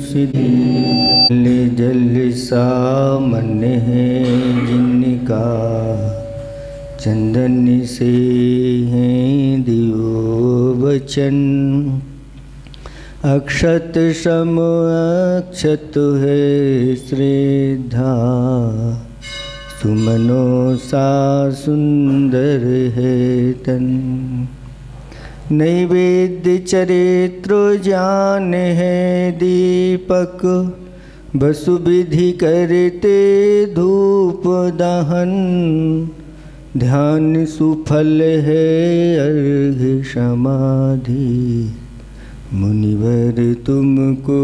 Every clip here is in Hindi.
सिद्धि जल सा मन है जिनका, चंदन से हैं दियो वचन। अक्षत सम अक्षत है श्रद्धा, सुमनो सा सुंदर है तन। नैवेद्य चरित्र ज्ञान है दीपक, वसु विधि करते धूप दहन। ध्यान सुफल है अर्घ समाधि, मुनिवर तुमको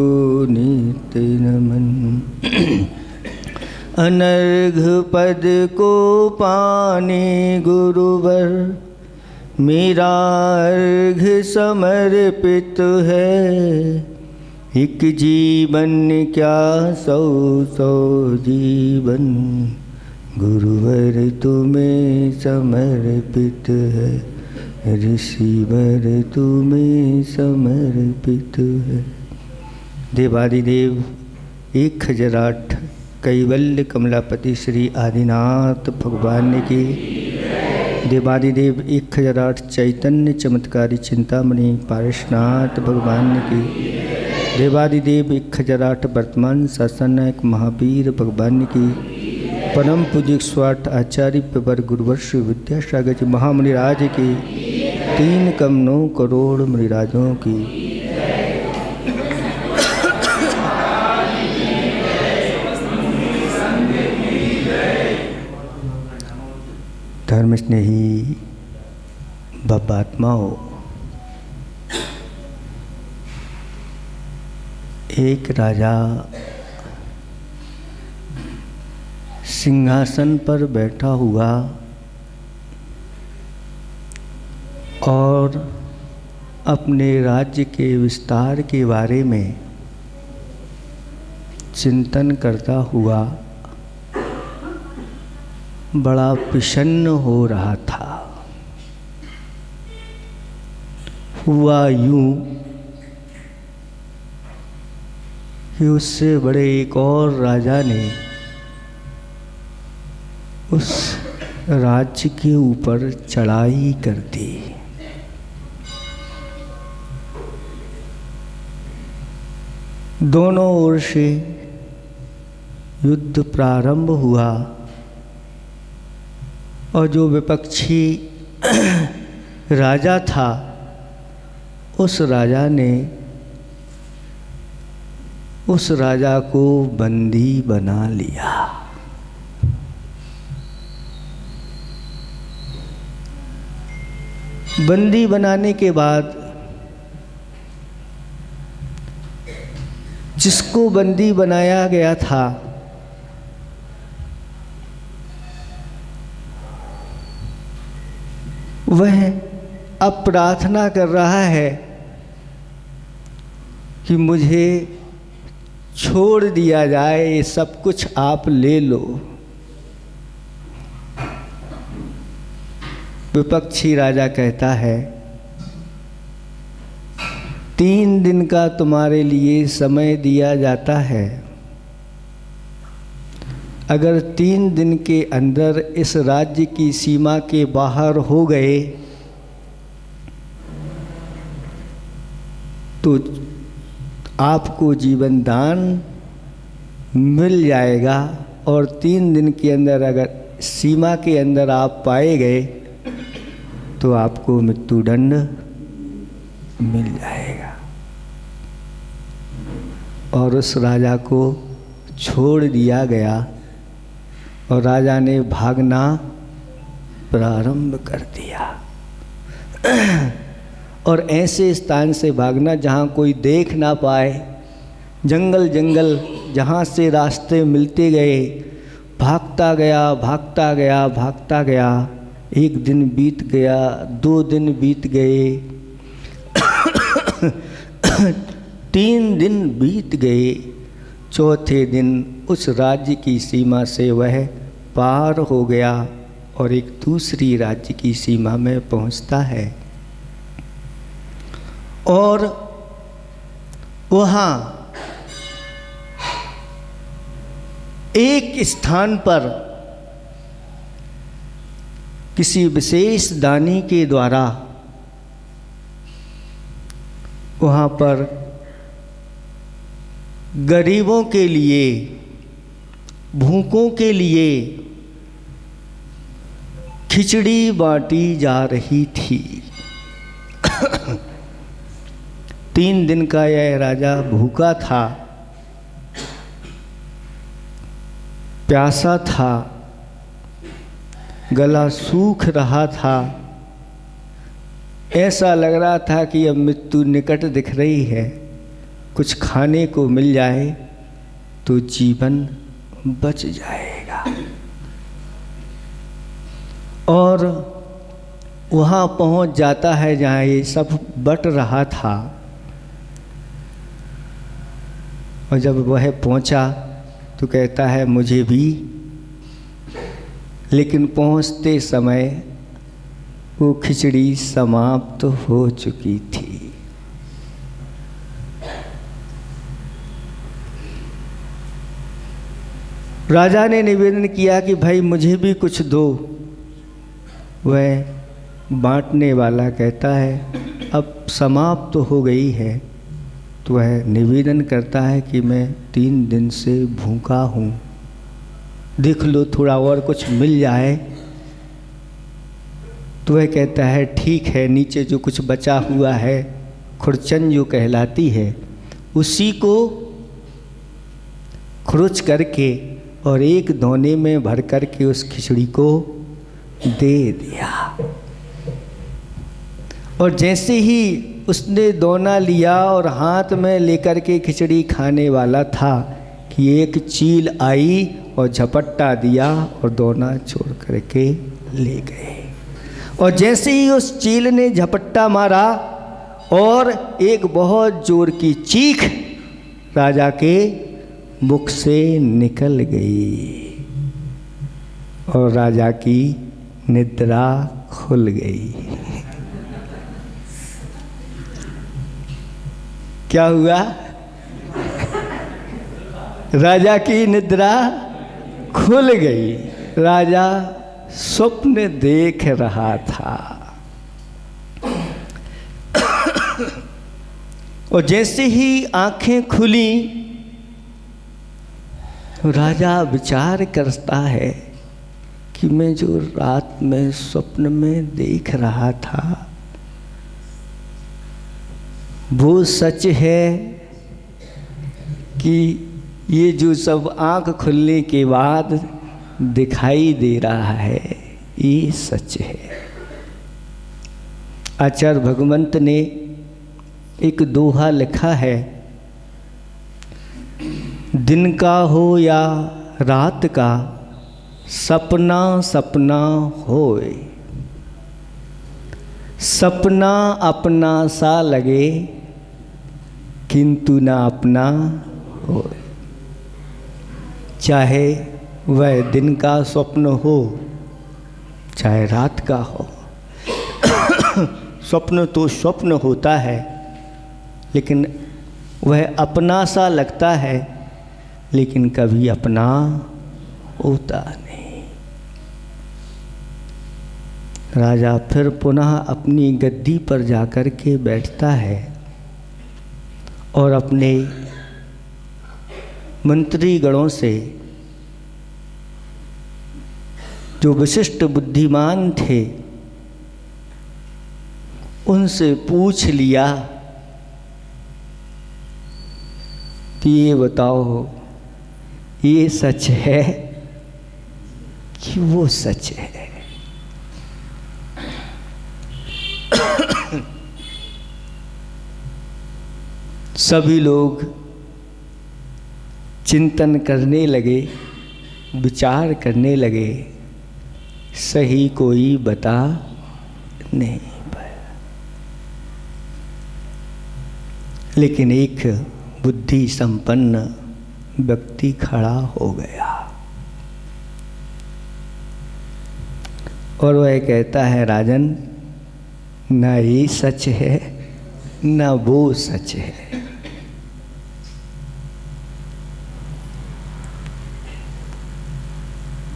नित्य नमन। अनर्घ पद को पाने गुरुवर, मेरा अर्घ समर्पित है। एक जीवन क्या सौ सौ जीवन, गुरुवर तुम्हें समर्पित है। ऋषिवर तुम्हें समर्पित है। देवादिदेव 1008 कैवल्य कमलापति श्री आदिनाथ भगवान की। देवादिदेव 1008 चैतन्य चमत्कारी चिंतामणि पारसनाथ भगवान की। देवादिदेव 1008 वर्तमान शासनायक महावीर भगवान की। परम पूज्य 108 आचार्य पेपर गुरुवर्ष विद्यासागर जी महामुनिराज की। 3 कम 9 करोड़ मुनिराजों की। धर्म स्नेही बापात्माओं, एक राजा सिंहासन पर बैठा हुआ और अपने राज्य के विस्तार के बारे में चिंतन करता हुआ बड़ा प्रसन्न हो रहा था। हुआ यूं कि उससे बड़े एक और राजा ने उस राज्य के ऊपर चढ़ाई कर दी। दोनों ओर से युद्ध प्रारंभ हुआ और जो विपक्षी राजा था उस राजा ने उस राजा को बंदी बना लिया। बंदी बनाने के बाद जिसको बंदी बनाया गया था वह अब प्रार्थना कर रहा है कि मुझे छोड़ दिया जाए, सब कुछ आप ले लो। विपक्षी राजा कहता है 3 दिन का तुम्हारे लिए समय दिया जाता है। अगर 3 दिन के अंदर इस राज्य की सीमा के बाहर हो गए तो आपको जीवन दान मिल जाएगा, और 3 दिन के अंदर अगर सीमा के अंदर आप पाए गए तो आपको मृत्युदंड मिल जाएगा। और उस राजा को छोड़ दिया गया और राजा ने भागना प्रारंभ कर दिया। और ऐसे स्थान से भागना जहाँ कोई देख ना पाए, जंगल जंगल जहाँ से रास्ते मिलते गए, भागता गया भागता गया भागता गया। 1 दिन बीत गया, 2 दिन बीत गए, 3 दिन बीत गए। चौथे दिन उस राज्य की सीमा से वह पार हो गया और एक दूसरी राज्य की सीमा में पहुंचता है। और वहाँ एक स्थान पर किसी विशेष दानी के द्वारा वहाँ पर गरीबों के लिए, भूखों के लिए खिचड़ी बांटी जा रही थी। 3 दिन का यह राजा भूखा था, प्यासा था, गला सूख रहा था। ऐसा लग रहा था कि अब मृत्यु निकट दिख रही है, कुछ खाने को मिल जाए तो जीवन बच जाएगा। और वहाँ पहुँच जाता है जहाँ ये सब बट रहा था। और जब वह पहुँचा तो कहता है मुझे भी, लेकिन पहुँचते समय वो खिचड़ी समाप्त हो चुकी थी। राजा ने निवेदन किया कि भाई मुझे भी कुछ दो। वह बांटने वाला कहता है अब समाप्त हो गई है। तो वह निवेदन करता है कि मैं 3 दिन से भूखा हूँ, देख लो थोड़ा और कुछ मिल जाए। तो वह कहता है ठीक है, नीचे जो कुछ बचा हुआ है, खुरचन जो कहलाती है, उसी को खुरुच करके और एक दोने में भर करके उस खिचड़ी को दे दिया। और जैसे ही उसने दोना लिया और हाथ में लेकर के खिचड़ी खाने वाला था कि एक चील आई और झपट्टा दिया और दोना छोड़ करके ले गए। और जैसे ही उस चील ने झपट्टा मारा और एक बहुत जोर की चीख राजा के मुख से निकल गई और राजा की निद्रा खुल गई। क्या हुआ? राजा की निद्रा खुल गई। राजा स्वप्न देख रहा था। और जैसे ही आंखें खुली, राजा विचार करता है कि मैं जो रात में स्वप्न में देख रहा था वो सच है कि ये जो सब आँख खुलने के बाद दिखाई दे रहा है ये सच है। आचार्य भगवंत ने एक दोहा लिखा है, दिन का हो या रात का सपना सपना होए, सपना अपना सा लगे किंतु ना अपना होए। चाहे वह दिन का स्वप्न हो चाहे रात का हो, स्वप्न तो स्वप्न होता है, लेकिन वह अपना सा लगता है लेकिन कभी अपना होता नहीं। राजा फिर पुनः अपनी गद्दी पर जाकर के बैठता है और अपने मंत्री गणों से, जो विशिष्ट बुद्धिमान थे, उनसे पूछ लिया कि ये बताओ ये सच है कि वो सच है। सभी लोग चिंतन करने लगे, विचार करने लगे, सही कोई बता नहीं पाया। लेकिन एक बुद्धि संपन्न व्यक्ति खड़ा हो गया और वह कहता है, राजन, ना ये सच है ना वो सच है।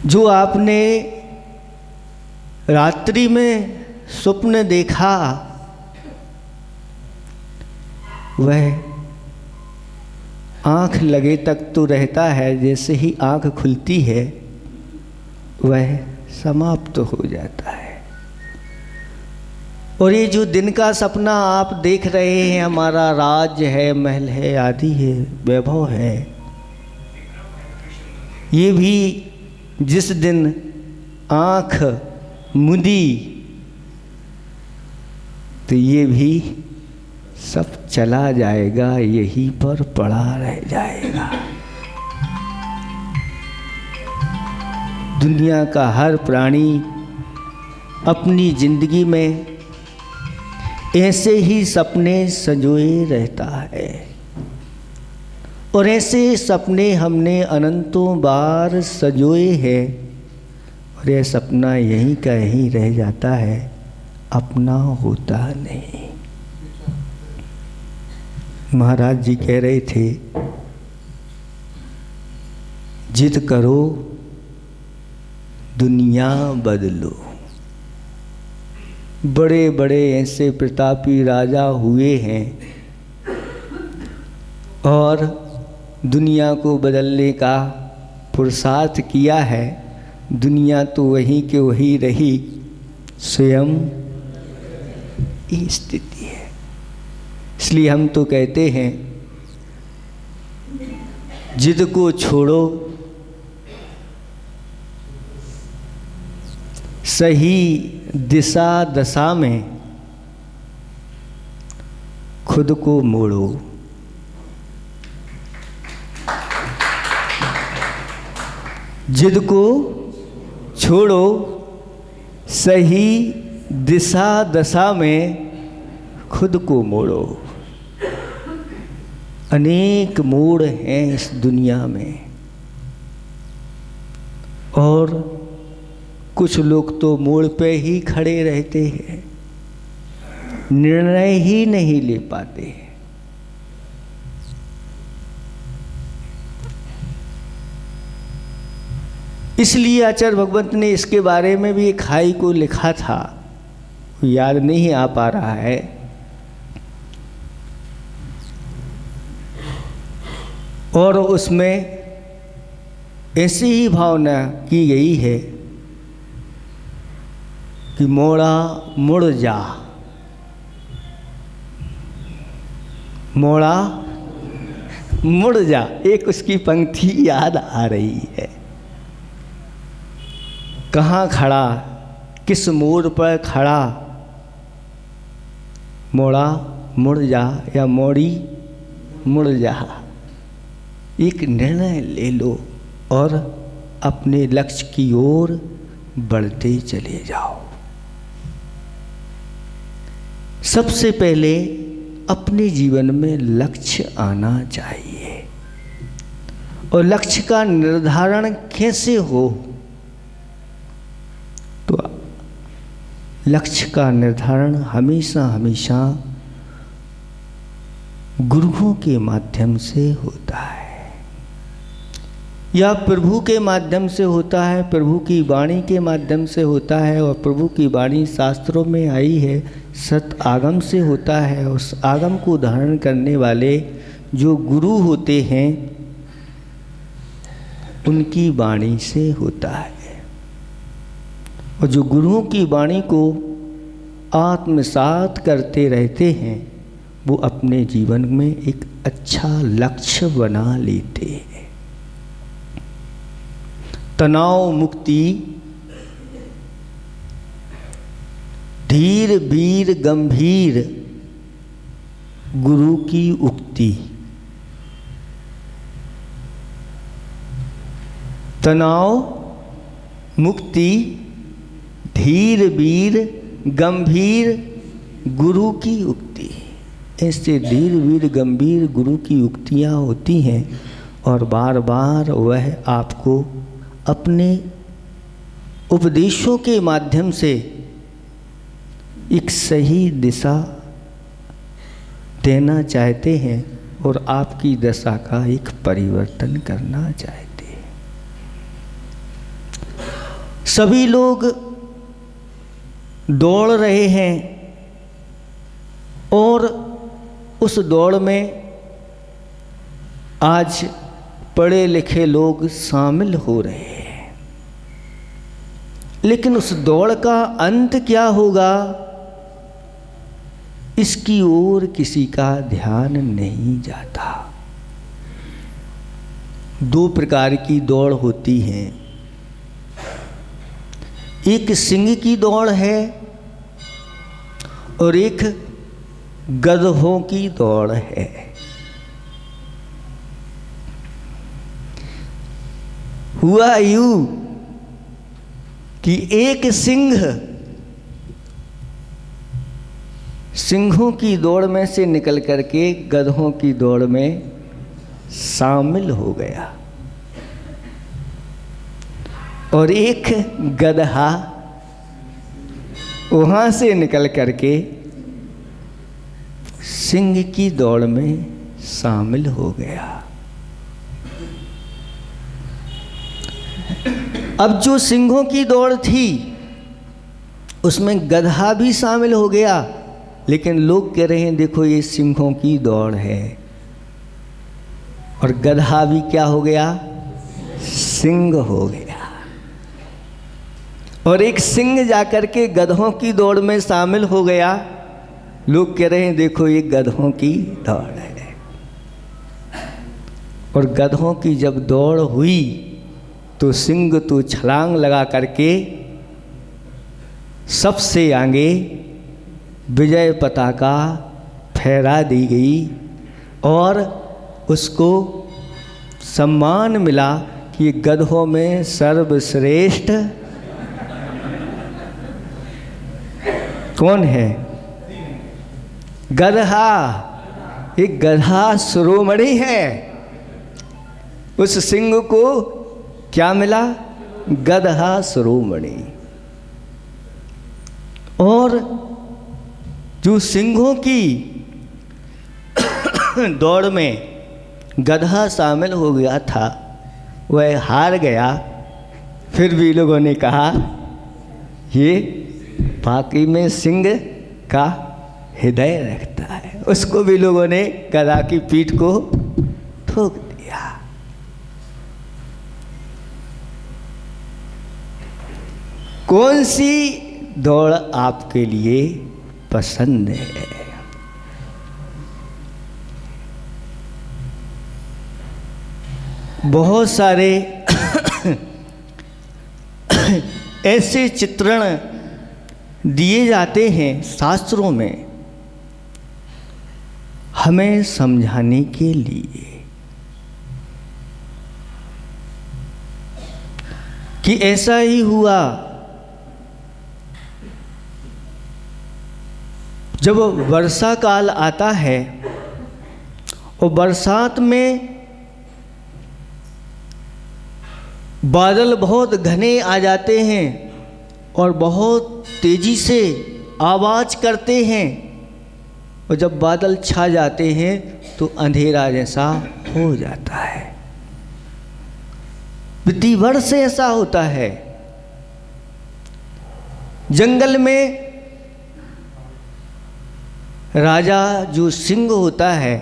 जो आपने रात्रि में स्वप्न देखा वह आँख लगे तक तो रहता है, जैसे ही आँख खुलती है वह समाप्त हो जाता है। और ये जो दिन का सपना आप देख रहे हैं, हमारा राज्य है, महल है, आदि है, वैभव है, ये भी जिस दिन आँख मुदी तो ये भी सब चला जाएगा, यहीं पर पड़ा रह जाएगा। दुनिया का हर प्राणी अपनी जिंदगी में ऐसे ही सपने संजोए रहता है, और ऐसे सपने हमने अनंतों बार संजोए हैं, और यह सपना यहीं का यहीं रह जाता है, अपना होता नहीं। महाराज जी कह रहे थे, जिद करो दुनिया बदलो। बड़े बड़े ऐसे प्रतापी राजा हुए हैं और दुनिया को बदलने का पुरुषार्थ किया है, दुनिया तो वहीं के वहीं रही, स्वयं ये स्थिति है। इसलिए हम तो कहते हैं, जिद को छोड़ो, सही दिशा दशा में खुद को मोड़ो। जिद को छोड़ो, सही दिशा दशा में खुद को मोड़ो। अनेक मोड़ हैं इस दुनिया में, और कुछ लोग तो मोड़ पे ही खड़े रहते हैं, निर्णय ही नहीं ले पाते हैं। इसलिए आचार्य भगवंत ने इसके बारे में भी एक खाई को लिखा था, याद नहीं आ पा रहा है। और उसमें ऐसी ही भावना की गई है कि मोड़ा मुड़ जा, मोड़ा मुड़ जा। एक उसकी पंक्ति याद आ रही है, कहाँ खड़ा, किस मोड़ पर खड़ा, मोड़ा मुड़ जा या मोड़ी मुड़ जा। एक निर्णय ले लो और अपने लक्ष्य की ओर बढ़ते चले जाओ। सबसे पहले अपने जीवन में लक्ष्य आना चाहिए, और लक्ष्य का निर्धारण कैसे हो, तो लक्ष्य का निर्धारण हमेशा हमेशा गुरुओं के माध्यम से होता है, या प्रभु के माध्यम से होता है, प्रभु की वाणी के माध्यम से होता है। और प्रभु की वाणी शास्त्रों में आई है, सत आगम से होता है। उस आगम को धारण करने वाले जो गुरु होते हैं उनकी वाणी से होता है, और जो गुरुओं की वाणी को आत्मसात करते रहते हैं वो अपने जीवन में एक अच्छा लक्ष्य बना लेते हैं। तनाव मुक्ति, धीर वीर गंभीर गुरु की उक्ति। तनाव मुक्ति, धीर वीर गंभीर गुरु की उक्ति। ऐसे धीर वीर गंभीर गुरु की उक्तियाँ होती हैं, और बार बार वह आपको अपने उपदेशों के माध्यम से एक सही दिशा देना चाहते हैं, और आपकी दशा का एक परिवर्तन करना चाहते हैं। सभी लोग दौड़ रहे हैं और उस दौड़ में आज पढ़े लिखे लोग शामिल हो रहे हैं, लेकिन उस दौड़ का अंत क्या होगा इसकी ओर किसी का ध्यान नहीं जाता। दो प्रकार की दौड़ होती है, एक सिंह की दौड़ है और एक गधों की दौड़ है। हुआ यूं कि एक सिंहों की दौड़ में से निकल करके गधों की दौड़ में शामिल हो गया और एक गधा वहां से निकल करके सिंह की दौड़ में शामिल हो गया। अब जो सिंहों की दौड़ थी उसमें गधा भी शामिल हो गया, लेकिन लोग कह रहे हैं देखो ये सिंहों की दौड़ है, और गधा भी क्या हो गया, सिंह हो गया। और एक सिंह जाकर के गधों की दौड़ में शामिल हो गया, लोग कह रहे हैं देखो ये गधों की दौड़ है। और गधों की जब दौड़ हुई तो सिंह तो छलांग लगा करके सबसे आगे विजय पताका फहरा दी गई और उसको सम्मान मिला कि गधों में सर्वश्रेष्ठ कौन है, गधा। एक गधा शिरोमणि है, उस सिंह को क्या मिला, गधा शिरोमणि। और जो सिंहों की दौड़ में गधा शामिल हो गया था वह हार गया। फिर भी लोगों ने कहा ये बाकी में सिंह का हृदय रखता है, उसको भी लोगों ने गधा की पीठ को ठोक दिया। कौन सी दौड़ आपके लिए पसंद है? बहुत सारे ऐसे चित्रण दिए जाते हैं शास्त्रों में हमें समझाने के लिए कि ऐसा ही हुआ। जब वर्षा काल आता है और बरसात में बादल बहुत घने आ जाते हैं और बहुत तेजी से आवाज़ करते हैं, और जब बादल छा जाते हैं तो अंधेरा जैसा हो जाता है। प्रति वर्ष ऐसा होता है। जंगल में राजा जो सिंह होता है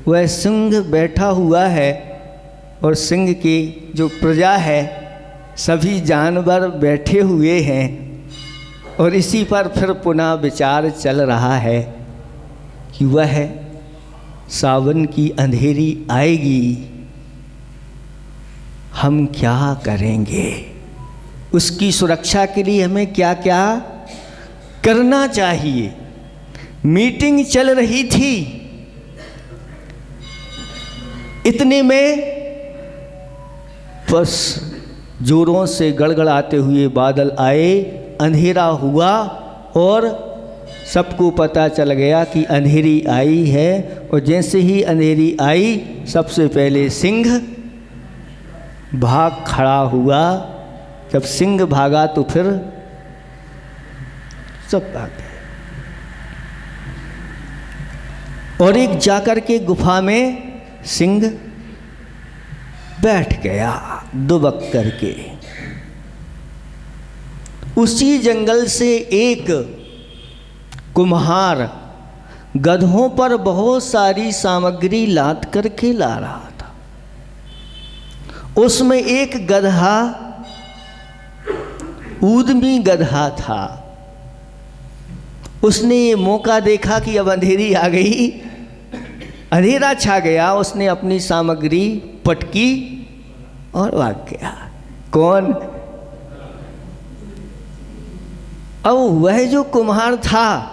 वह सिंह बैठा हुआ है और सिंह की जो प्रजा है सभी जानवर बैठे हुए हैं, और इसी पर फिर पुनः विचार चल रहा है कि वह सावन की अंधेरी आएगी, हम क्या करेंगे, उसकी सुरक्षा के लिए हमें क्या क्या करना चाहिए। मीटिंग चल रही थी, इतने में बस जोरों से गड़गड़ाते हुए बादल आए, अंधेरा हुआ और सबको पता चल गया कि अंधेरी आई है। और जैसे ही अंधेरी आई सबसे पहले सिंह भाग खड़ा हुआ। जब सिंह भागा तो फिर सब भाग गए, और एक जाकर के गुफा में सिंह बैठ गया दुबक करके। उसी जंगल से एक कुम्हार गधों पर बहुत सारी सामग्री लाद करके ला रहा था। उसमें एक गधा ऊदमी गधा था। उसने ये मौका देखा कि अब अंधेरी आ गई, अंधेरा छा गया। उसने अपनी सामग्री पटकी और भाग गया। कौन? अब वह जो कुम्हार था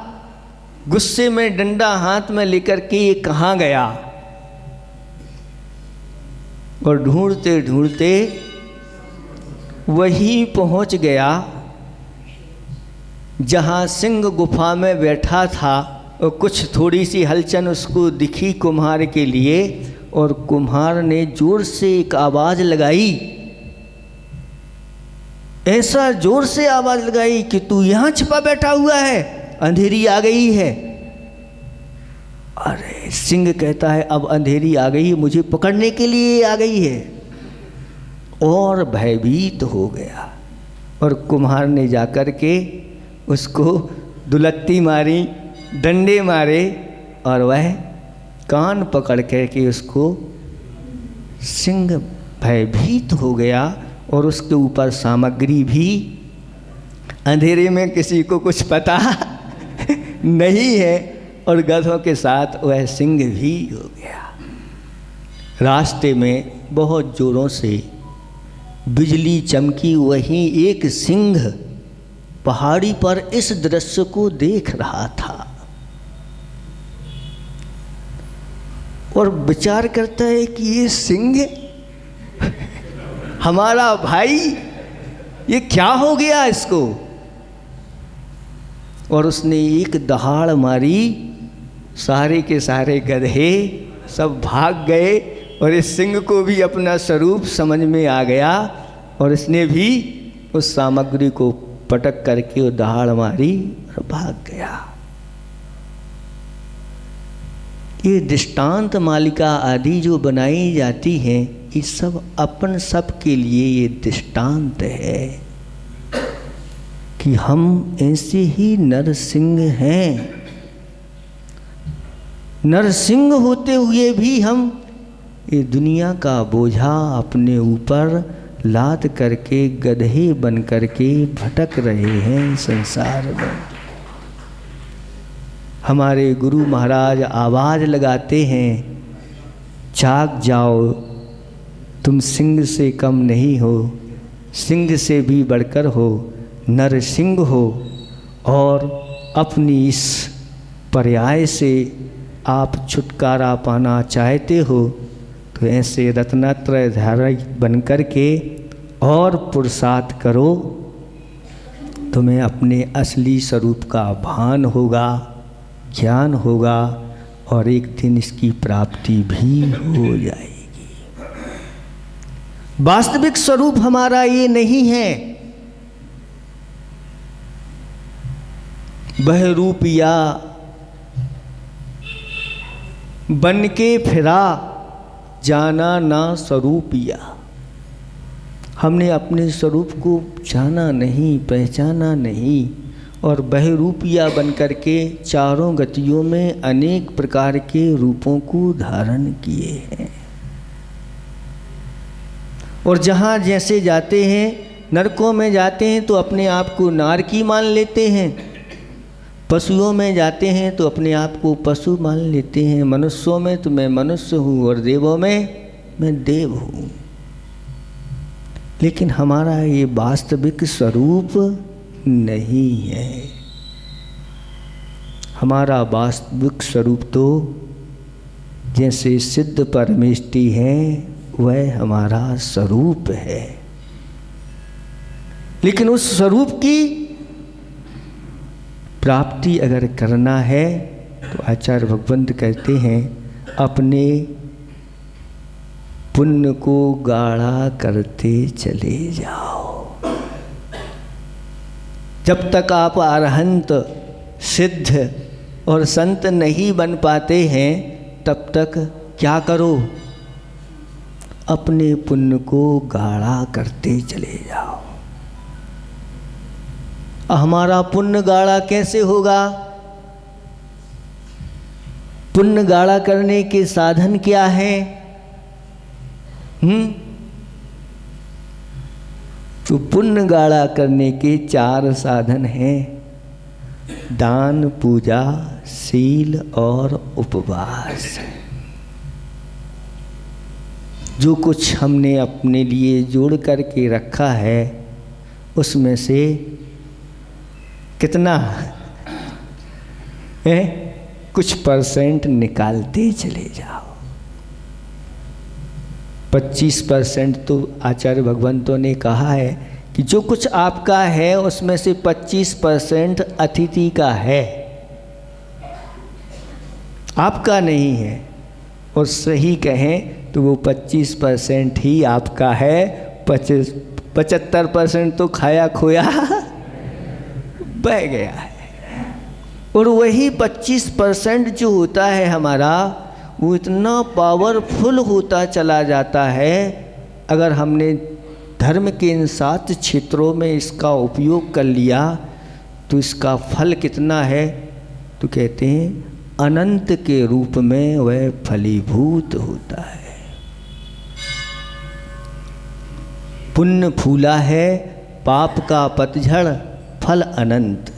गुस्से में डंडा हाथ में लेकर के ये कहाँ गया, और ढूंढते ढूंढते वही पहुंच गया जहाँ सिंह गुफा में बैठा था। और कुछ थोड़ी सी हलचल उसको दिखी कुम्हार के लिए, और कुम्हार ने जोर से एक आवाज़ लगाई, ऐसा जोर से आवाज़ लगाई कि तू यहाँ छिपा बैठा हुआ है, अंधेरी आ गई है। अरे सिंह कहता है अब अंधेरी आ गई, मुझे पकड़ने के लिए आ गई है, और भयभीत हो गया। और कुम्हार ने जाकर के उसको दुलत्ती मारी, डंडे मारे, और वह कान पकड़ के उसको, सिंह भयभीत हो गया। और उसके ऊपर सामग्री भी, अंधेरे में किसी को कुछ पता नहीं है, और गधों के साथ वह सिंह भी हो गया। रास्ते में बहुत जोरों से बिजली चमकी। वहीं एक सिंह पहाड़ी पर इस दृश्य को देख रहा था और विचार करता है कि ये सिंह हमारा भाई, ये क्या हो गया इसको। और उसने एक दहाड़ मारी, सारे के सारे गधे सब भाग गए, और इस सिंह को भी अपना स्वरूप समझ में आ गया, और इसने भी उस सामग्री को पटक करके वो दहाड़ मारी और भाग गया। ये दृष्टांत मालिका आदि जो बनाई जाती हैं, ये सब अपन सब के लिए ये दृष्टांत है कि हम ऐसे ही नरसिंह हैं। नरसिंह होते हुए भी हम ये दुनिया का बोझा अपने ऊपर लाद करके गधे बन करके भटक रहे हैं संसार में। हमारे गुरु महाराज आवाज़ लगाते हैं, जाग जाओ, तुम सिंह से कम नहीं हो, सिंह से भी बढ़कर हो, नरसिंह हो। और अपनी इस पर्याय से आप छुटकारा पाना चाहते हो तो ऐसे रत्नत्रय धारी बनकर के और पुरुषार्थ करो, तुम्हें अपने असली स्वरूप का भान होगा, ज्ञान होगा, और एक दिन इसकी प्राप्ति भी हो जाएगी। वास्तविक स्वरूप हमारा ये नहीं है बहरूपिया बन के फिरा, जाना ना स्वरूपिया। हमने अपने स्वरूप को जाना नहीं, पहचाना नहीं, और बहरूपिया बन करके चारों गतियों में अनेक प्रकार के रूपों को धारण किए हैं। और जहाँ जैसे जाते हैं, नरकों में जाते हैं तो अपने आप को नारकी मान लेते हैं, पशुओं में जाते हैं तो अपने आप को पशु मान लेते हैं, मनुष्यों में तो मैं मनुष्य हूँ, और देवों में मैं देव हूँ। लेकिन हमारा ये वास्तविक स्वरूप नहीं है। हमारा वास्तविक स्वरूप तो जैसे सिद्ध परमेष्टि है वह हमारा स्वरूप है। लेकिन उस स्वरूप की प्राप्ति अगर करना है तो आचार्य भगवंत कहते हैं अपने पुण्य को गाढ़ा करते चले जाओ। जब तक आप अरहंत, सिद्ध और संत नहीं बन पाते हैं तब तक क्या करो, अपने पुण्य को गाढ़ा करते चले जाओ। हमारा पुण्य गाढ़ा कैसे होगा? पुण्य गाढ़ा करने के साधन क्या है? तो पुण्य गाढ़ा करने के 4 साधन हैं: दान, पूजा, शील और उपवास। जो कुछ हमने अपने लिए जोड़ करके रखा है उसमें से कितना है? कुछ % निकालते चले जाओ। 25% तो आचार्य भगवंतों ने कहा है कि जो कुछ आपका है उसमें से 25% अतिथि का है, आपका नहीं है। और सही कहें तो वो 25% ही आपका है, 75% तो खाया खोया बह गया है। और वही 25% जो होता है हमारा, वो इतना पावरफुल होता चला जाता है। अगर हमने धर्म के इन 7 क्षेत्रों में इसका उपयोग कर लिया तो इसका फल कितना है? तो कहते हैं अनंत के रूप में वह फलीभूत होता है। पुण्य फूला है, पाप का पतझड़, फल अनंत।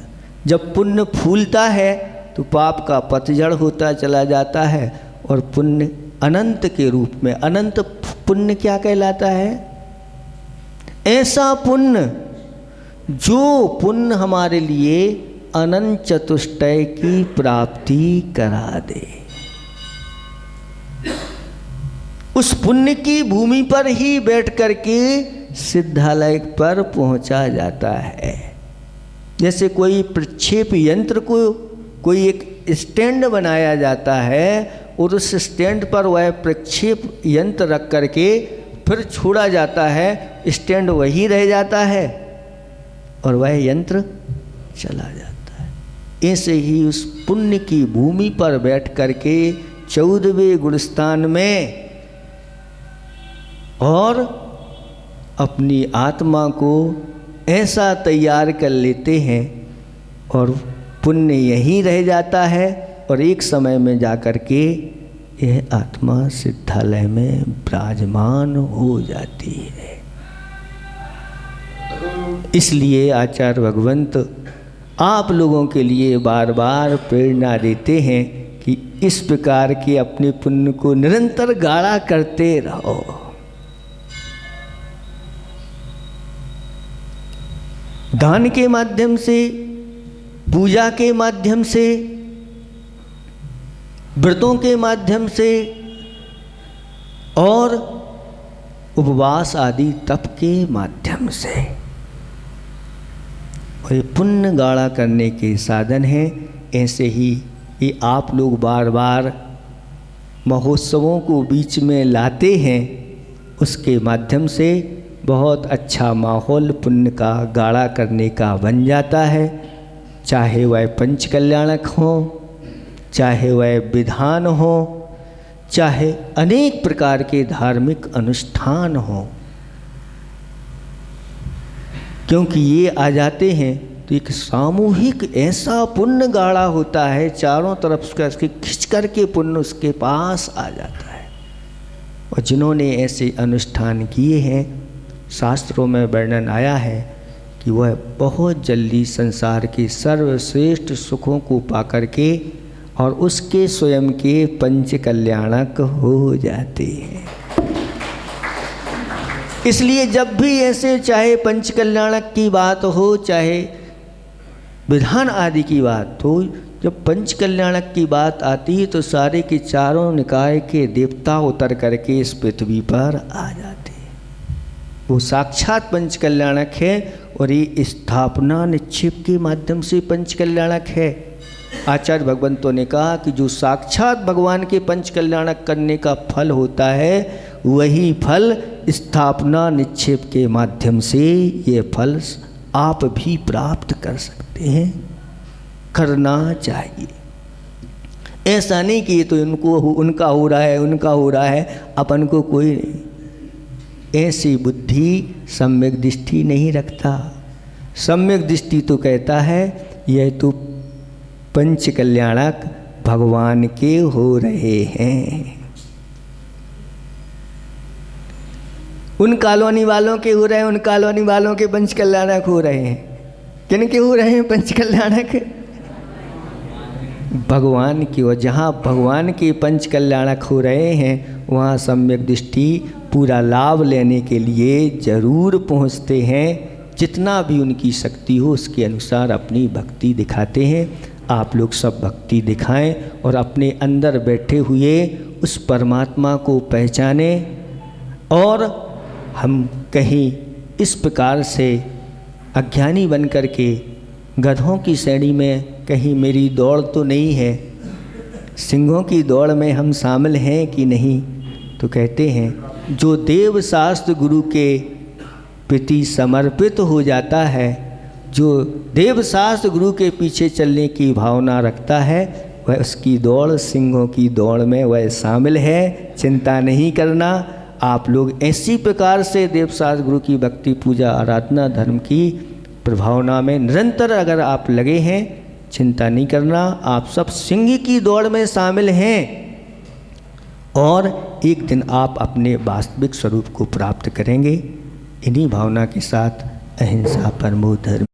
जब पुण्य फूलता है तो पाप का पतझड़ होता चला जाता है और पुण्य अनंत के रूप में। अनंत पुण्य क्या कहलाता है? ऐसा पुण्य जो पुण्य हमारे लिए अनंत चतुष्टय की प्राप्ति करा दे। उस पुण्य की भूमि पर ही बैठ करके सिद्धालय पर पहुंचा जाता है। जैसे कोई प्रक्षेप यंत्र को कोई एक स्टैंड बनाया जाता है और उस स्टैंड पर वह प्रक्षेप यंत्र रख करके फिर छोड़ा जाता है, स्टैंड वही रह जाता है और वह यंत्र चला जाता है। ऐसे ही उस पुण्य की भूमि पर बैठ करके 14वें गुणस्थान में और अपनी आत्मा को ऐसा तैयार कर लेते हैं और पुण्य यहीं रह जाता है और एक समय में जाकर के यह आत्मा सिद्धालय में विराजमान हो जाती है। इसलिए आचार्य भगवंत आप लोगों के लिए बार बार प्रेरणा देते हैं कि इस प्रकार के अपने पुण्य को निरंतर गाढ़ा करते रहो। दान के माध्यम से, पूजा के माध्यम से, व्रतों के माध्यम से और उपवास आदि तप के माध्यम से और ये पुण्य गाढ़ा करने के साधन हैं। ऐसे ही ये आप लोग बार बार महोत्सवों को बीच में लाते हैं, उसके माध्यम से बहुत अच्छा माहौल पुण्य का गाढ़ा करने का बन जाता है। चाहे वह पंच कल्याणक हो, चाहे वह विधान हो, चाहे अनेक प्रकार के धार्मिक अनुष्ठान हो, क्योंकि ये आ जाते हैं तो एक सामूहिक ऐसा पुण्य गाढ़ा होता है, चारों तरफ से उसके खिंच करके पुण्य उसके पास आ जाता है। और जिन्होंने ऐसे अनुष्ठान किए हैं, शास्त्रों में वर्णन आया है कि वह बहुत जल्दी संसार के सर्वश्रेष्ठ सुखों को पाकर के और उसके स्वयं के पंच कल्याणक हो जाते हैं। इसलिए जब भी ऐसे चाहे पंच कल्याणक की बात हो, चाहे विधान आदि की बात हो, जब पंच कल्याणक की बात आती है तो सारे के चारों निकाय के देवता उतर करके इस पृथ्वी पर आ जाते हैं। वो साक्षात पंच कल्याणक है और ये स्थापना निक्षेप के माध्यम से पंच कल्याणक है। आचार्य भगवंतों ने कहा कि जो साक्षात भगवान के पंच कल्याणक करने का फल होता है, वही फल स्थापना निक्षेप के माध्यम से ये फल आप भी प्राप्त कर सकते हैं। करना चाहिए। ऐसा नहीं कि ये तो उनका हो रहा है, उनका हो रहा है, अपन को कोई नहीं। ऐसी बुद्धि सम्यक दृष्टि नहीं रखता। सम्यक दृष्टि तो कहता है यह तो पंच कल्याणक भगवान के हो रहे हैं। उन कॉलोनी वालों के हो रहे हैं, उन कॉलोनी वालों के पंच कल्याणक हो रहे हैं। किन के हो रहे हैं पंच कल्याणक? भगवान की। और जहाँ भगवान के पंच कल्याणक हो रहे हैं वहाँ सम्यक दृष्टि पूरा लाभ लेने के लिए जरूर पहुँचते हैं। जितना भी उनकी शक्ति हो उसके अनुसार अपनी भक्ति दिखाते हैं। आप लोग सब भक्ति दिखाएं और अपने अंदर बैठे हुए उस परमात्मा को पहचानें। और हम कहीं इस प्रकार से अज्ञानी बन कर के गधों की श्रेणी में कहीं मेरी दौड़ तो नहीं है, सिंहों की दौड़ में हम शामिल हैं कि नहीं, तो कहते हैं जो देव शास्त्र गुरु के प्रति समर्पित हो जाता है, जो देव शास्त्र गुरु के पीछे चलने की भावना रखता है, वह उसकी दौड़ सिंहों की दौड़ में वह शामिल है। चिंता नहीं करना। आप लोग ऐसी प्रकार से देव शास्त्र गुरु की भक्ति पूजा आराधना धर्म की प्रभावना में निरंतर अगर आप लगे हैं, चिंता नहीं करना। आप सब सिंह की दौड़ में शामिल हैं और एक दिन आप अपने वास्तविक स्वरूप को प्राप्त करेंगे। इन्हीं भावना के साथ अहिंसा परमो धर्म।